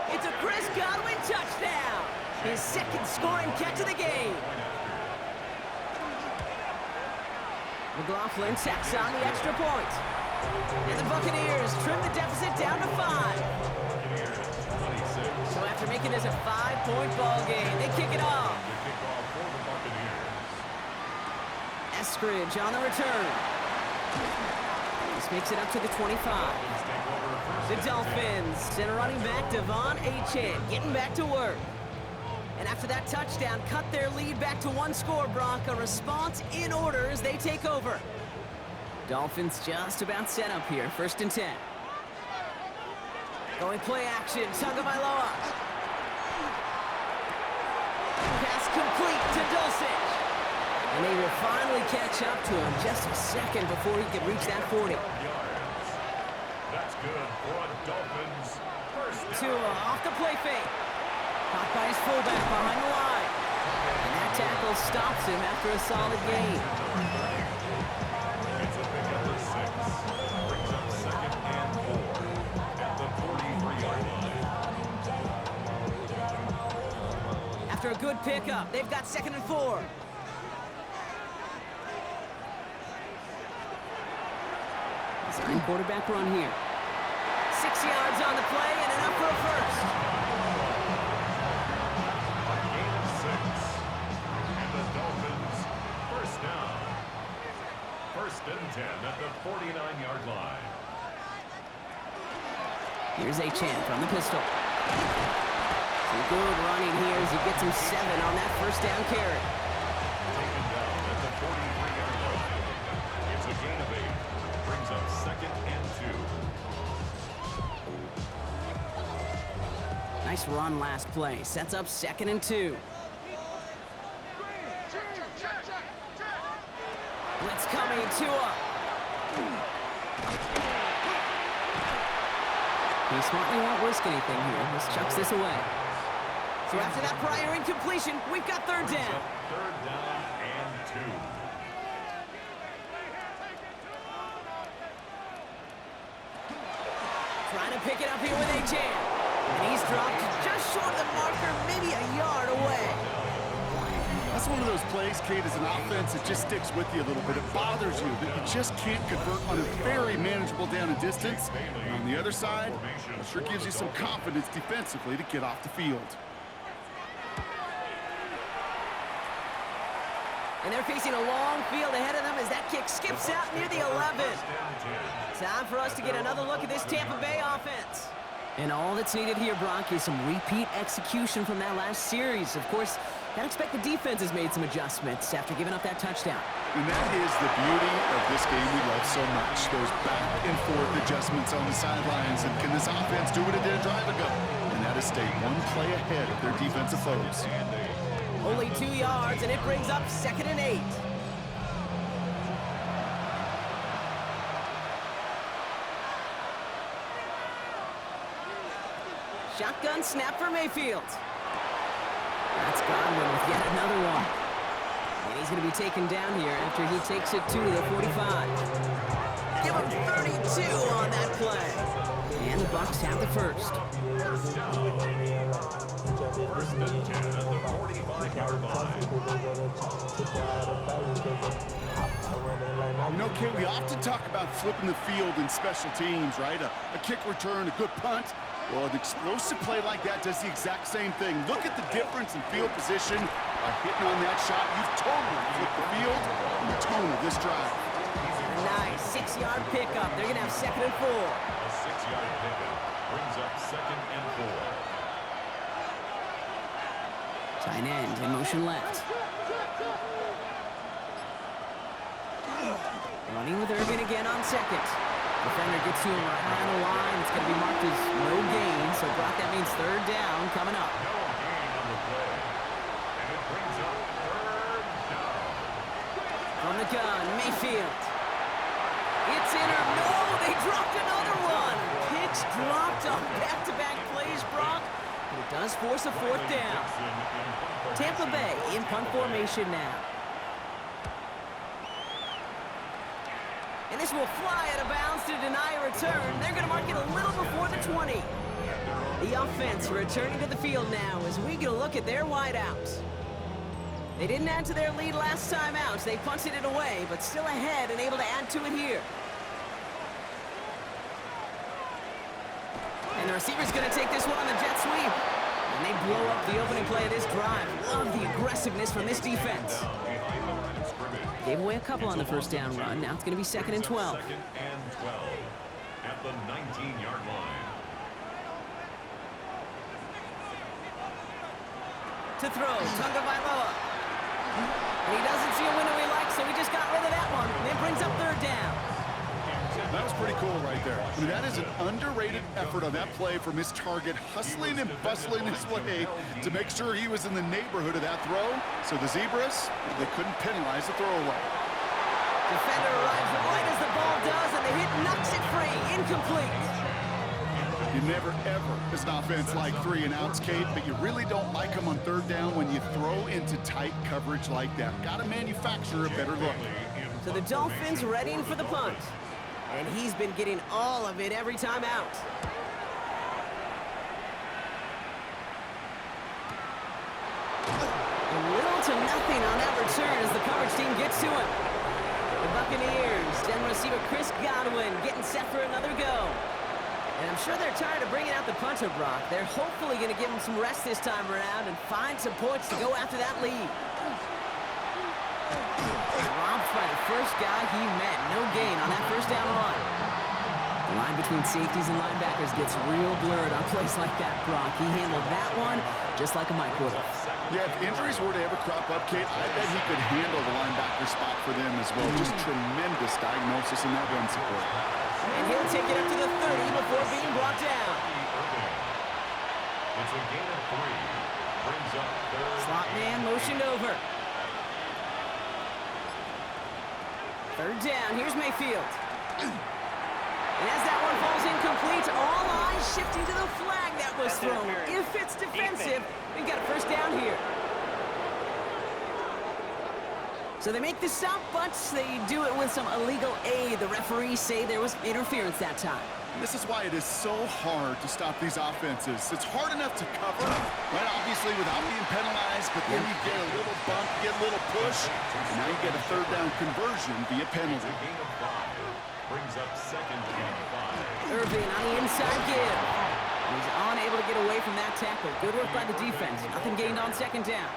It's a Chris Godwin touchdown. His second scoring catch of the game. McLaughlin tacks on the extra point. And the Buccaneers trim the deficit down to 5. So after making this a 5-point ball game, they kick it off. Eskridge on the return. This makes it up to the 25. The Dolphins send running back Devon Achane getting back to work. And after that touchdown, cut their lead back to 1 score, Brock. A response in order as they take over. Dolphins just about set up here, 1st and 10. Going play action, Tagovailoa. Pass complete to Dulcich. And they will finally catch up to him just a second before he can reach that 40. That's good for a Dolphins first down. Tua off the play fake. Caught by his fullback behind the line. And that tackle stops him after a solid gain. It's a pick up of 6. Brings up 2nd and 4 at the 43-yard line. After a good pickup, they've got 2nd and 4. Design quarterback run here. 6 yards on the play and enough for a first. A gain of 6. And the Dolphins first down. 1st and 10 at the 49-yard line. Here's Achane from the pistol. Some good running here as he gets him 7 on that 1st down carry. Taken down at the 43-yard line. It's a gain of 8. Brings up 2nd and 2. Nice run last play. Sets up 2nd and 2. Blitz coming, Tua. He smartly won't risk anything here. Just chucks this away. So after that prior incompletion, we've got 3rd down. 3rd down and 2. Trying to pick it up here with Achane. And he's dropped just short of the marker, maybe a yard away. That's one of those plays, Kate, as an offense, it just sticks with you a little bit. It bothers you that you just can't convert on a very manageable down and distance. And on the other side, it sure gives you some confidence defensively to get off the field. And they're facing a long field ahead of them as that kick skips out near the 11. Time for us to get another look at this Tampa Bay offense. And all that's needed here, Brock, is some repeat execution from that last series. Of course, I'd expect the defense has made some adjustments after giving up that touchdown. And that is the beauty of this game we love so much. Those back and forth adjustments on the sidelines. And can this offense do what it did a drive ago? And that is stay one play ahead of their defensive foes. Only 2 yards, and it brings up 2nd and 8. Shotgun snap for Mayfield. That's Godwin with yet another one. And he's going to be taken down here after he takes it to the 45. Give him 32 on that play. And the Bucs have the first. First down. 1st and 10 at the 45-yard line. You know, Kate, we often talk about flipping the field in special teams, right? A kick return, a good punt. Well, an explosive play like that does the exact same thing. Look at the difference in field position. By hitting on that shot, you've totally flipped the field and the tone of this drive. Nice 6-yard pickup. They're going to have 2nd and 4. A 6-yard pickup brings up 2nd and 4. Tight end in motion left. Running with Irvin again on 2nd. Defender gets to him right on the line. It's going to be marked as no gain. So, Brock, that means 3rd down coming up. No gain on the play. And it brings up 3rd down. From the gun, Mayfield. It's in or no, they dropped another one. Pitch dropped on back-to-back plays, Brock. But it does force a 4th down. Tampa Bay in punt formation now. And this will fly out of bounds to deny a return. They're going to mark it a little before the 20. The offense returning to the field now as we get a look at their wideouts. They didn't add to their lead last time out. They punted it away, but still ahead and able to add to it here. And the receiver's going to take this one on the jet sweep. And they blow up the opening play of this drive. Love the aggressiveness from this defense. Gave away a couple on the first down run. Now it's going to be 2nd and 12. 2nd and 12 at the 19-yard line. To throw, Tunga Vailoa. And he doesn't see a window he likes, so he just got rid of that one. And it brings up 3rd down. That was pretty cool right there. I mean, that is an underrated effort on that play from his target, hustling and bustling his way to make sure he was in the neighborhood of that throw. So the Zebras, they couldn't penalize the throwaway. Defender arrives right as the ball does, and the hit knocks it free. Incomplete. You never, ever, as an offense, like 3 and outs, Kate, but you really don't like them on 3rd down when you throw into tight coverage like that. Got to manufacture a better look. So the Dolphins readying for the punt. And he's been getting all of it every time out. A little to nothing on that return as the coverage team gets to him. The Buccaneers, then receiver Chris Godwin getting set for another go. And I'm sure they're tired of bringing out the punter, Brock. They're hopefully going to give him some rest this time around and find some points to go after that lead. Robbed by the first guy he met. No gain on that first down run. The line between safeties and linebackers gets real blurred on plays like that, Brock. He handled that one just like a Mike would have. Yeah, if injuries were to ever crop up, Kate, I bet he could handle the linebacker spot for them as well. Just tremendous diagnosis in that run support. And he'll take it up to the 30 before being brought down. It's a gain of 3. Brings up 3rd. Slot man motioned over. 3rd down. Here's Mayfield. And as that one falls incomplete, all eyes shifting to the flag that was thrown. If it's defensive, we've got a first down here. So they make the stop, but they do it with some illegal aid. The referees say there was interference that time. This is why it is so hard to stop these offenses. It's hard enough to cover, right, obviously, without being penalized, but then you get a little bump, get a little push, and now you get a 3rd down conversion via penalty. Gain of 5. Brings up 2nd and 5. Irving on the inside give. And he's unable to get away from that tackle. Good work by the defense. Nothing gained on 2nd down.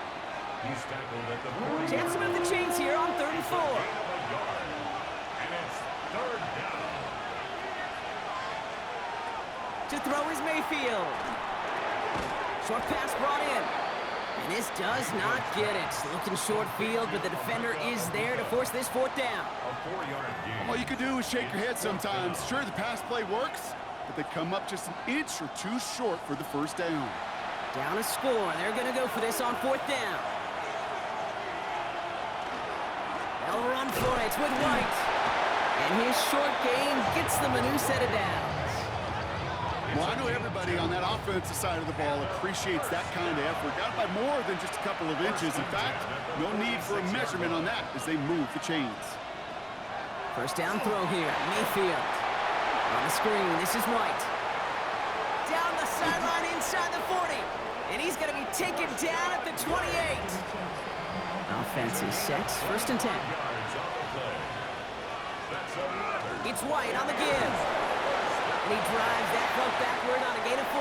He's tackled at the 40. Chance to move the chains here on 34. And it's 3rd down. To throw is Mayfield. Short pass brought in. And this does not get it. Looking short field, but the defender is there to force this 4th down. A 4-yard gain. All you can do is shake your head sometimes. Sure, the pass play works, but they come up just an inch or 2 short for the first down. Down a score. They're going to go for this on 4th down. They'll run for it with White. And his short gain gets them a new set of downs. Well, I know everybody on that offensive side of the ball appreciates that kind of effort. Got by more than just a couple of inches. In fact, no need for a measurement on that as they move the chains. First down throw here. Mayfield. On the screen, this is White. Down the sideline inside the 40. And he's going to be taken down at the 28. Offense is set. 1st and 10. It's White on the give. And he drives that front backward on a gain of 4.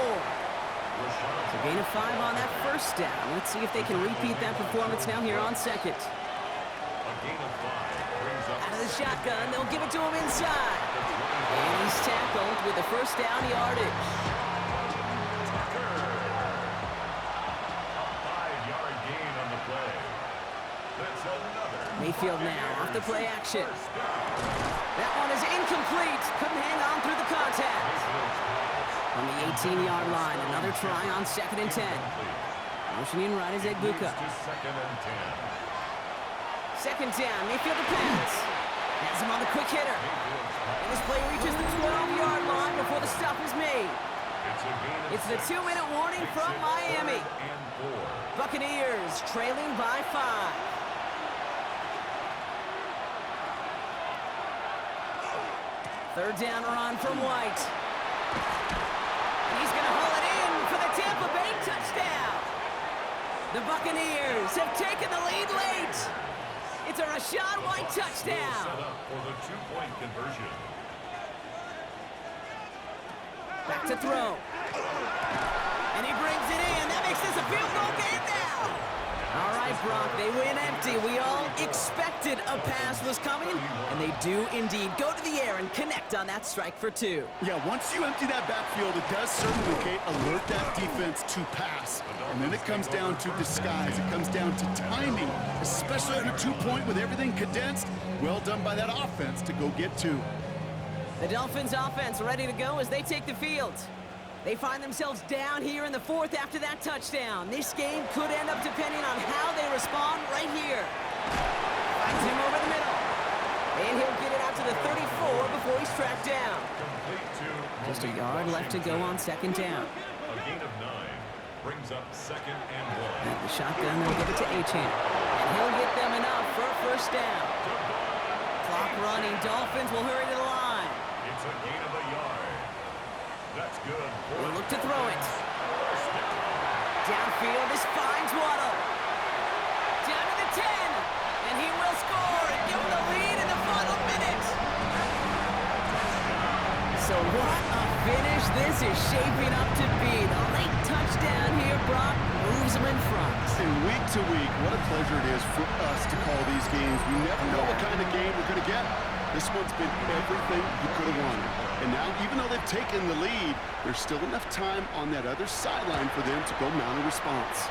So gain of 5 on that first down. Let's see if they can repeat that performance now here on 2nd. Out of the shotgun, they'll give it to him inside. And he's tackled with the first down yardage. A 5-yard gain on the play. That's another. Mayfield now off the play action. That one is incomplete. Couldn't hang on through the contact. On the 18-yard line, another try on 2nd and 10. Motioning right is Egbuka. 2nd and 10. 2nd down, Mayfield to pass. Has him on the quick hitter. And this play reaches the 12-yard line before the stop is made. It's the 2-minute warning from Miami. Buccaneers trailing by 5. Third down run from White. And he's going to haul it in for the Tampa Bay touchdown. The Buccaneers have taken the lead late. It's a Rachaad White touchdown. Set up for the two-point conversion. Back to throw. And he brings it in. That makes this a field goal game now. All right, Brock, they win empty. We all expected a pass was coming, and they do indeed go to the air and connect on that strike for two. Yeah, once you empty that backfield, it does certainly alert that defense to pass. And then it comes down to disguise. It comes down to timing, especially on a two-point with everything condensed. Well done by that offense to go get two. The Dolphins offense ready to go as they take the field. They find themselves down here in the fourth after that touchdown. This game could end up depending on how they respond right here. Finds him over the middle. And he'll get it out to the 34 before he's tracked down. Just a yard left to go on second down. A gain of 9 brings up second and 1. And the shotgun, they'll give it to Achane. And he'll get them enough for a first down. Clock running. Dolphins will hurry to the line. It's a gain of a yard. That's good. We'll look to throw it. Downfield, this finds Waddle. Down to the 10. And he will score and give them the lead in the final minute. So what a finish this is shaping up to be. The late touchdown here, Brock, moves them in front. And week to week, what a pleasure it is for us to call these games. We never know what kind of game we're going to get. This one's been everything you could have wanted. And now, even though they've taken the lead, there's still enough time on that other sideline for them to go mount a response.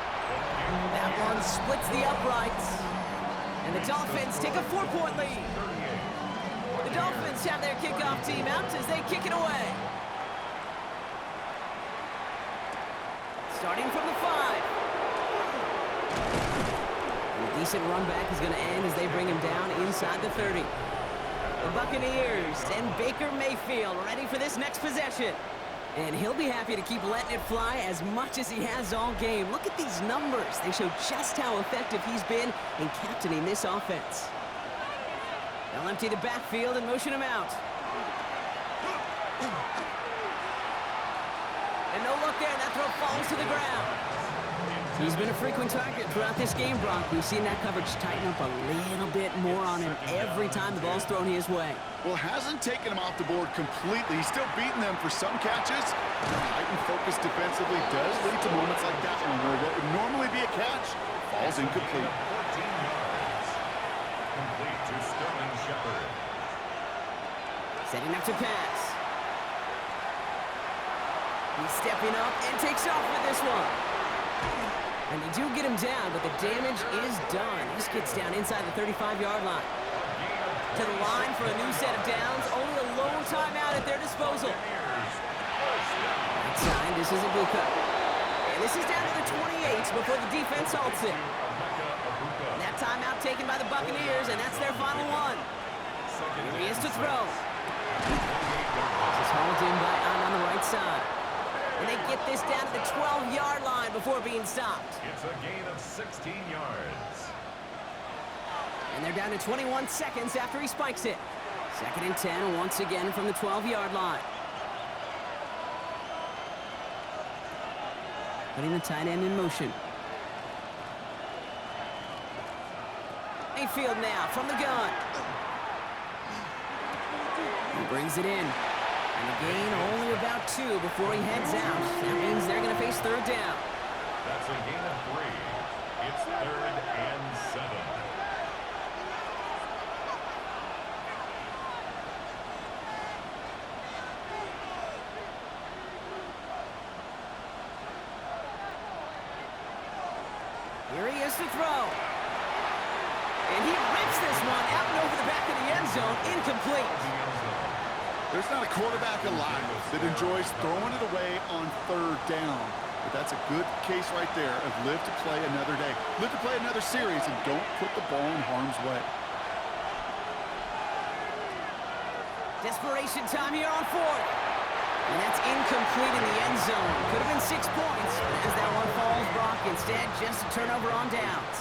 That one splits the uprights. And the Dolphins take a 4-point lead. The Dolphins have their kickoff team out as they kick it away. Starting from the 5. And a decent run back is going to end as they bring him down inside the 30. The Buccaneers and Baker Mayfield ready for this next possession. And he'll be happy to keep letting it fly as much as he has all game. Look at these numbers. They show just how effective he's been in captaining this offense. They'll empty the backfield and motion him out. And no look there. That throw falls to the ground. He's been a frequent target throughout this game, Brock. We've seen that coverage tighten up a little bit more on him every time the ball's thrown his way. Well, hasn't taken him off the board completely. He's still beating them for some catches. Heightened focus defensively does lead to moments like that one where what would normally be a catch falls incomplete. 14 yards. Complete to Sterling Shepard. Setting up to pass. He's stepping up and takes off with this one. And they do get him down, but the damage is done. This gets down inside the 35-yard line. To the line for a new set of downs. Only a lone timeout at their disposal. Outside, this is a blue cut. And this is down to the 28 before the defense halts it. And that timeout taken by the Buccaneers, and that's their final one. Here he is to throw. This is hauled in by on the right side. And they get this down to the 12-yard line before being stopped. It's a gain of 16 yards. And they're down to 21 seconds after he spikes it. Second and 10 once again from the 12-yard line. Putting the tight end in motion. Mayfield now from the gun. He brings it in. And the gain only about 2 before he heads out. That means they're going to face third down. That's a gain of 3. It's 3rd and 7. Here he is to throw. And he rips this one out and over the back of the end zone. Incomplete. There's not a quarterback alive that enjoys throwing it away on third down. But that's a good case right there of live to play another day. Live to play another series and don't put the ball in harm's way. Desperation time here on fourth. And that's incomplete in the end zone. Could have been 6 points. But as that one falls, Brock, instead just a turnover on downs.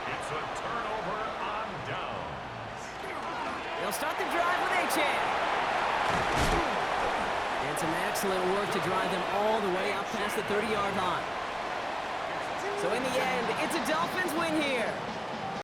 It's a turnover on downs. They'll start the drive with Achane. And some excellent work to drive them all the way out past the 30-yard line. So So in the end, it's a Dolphins win here.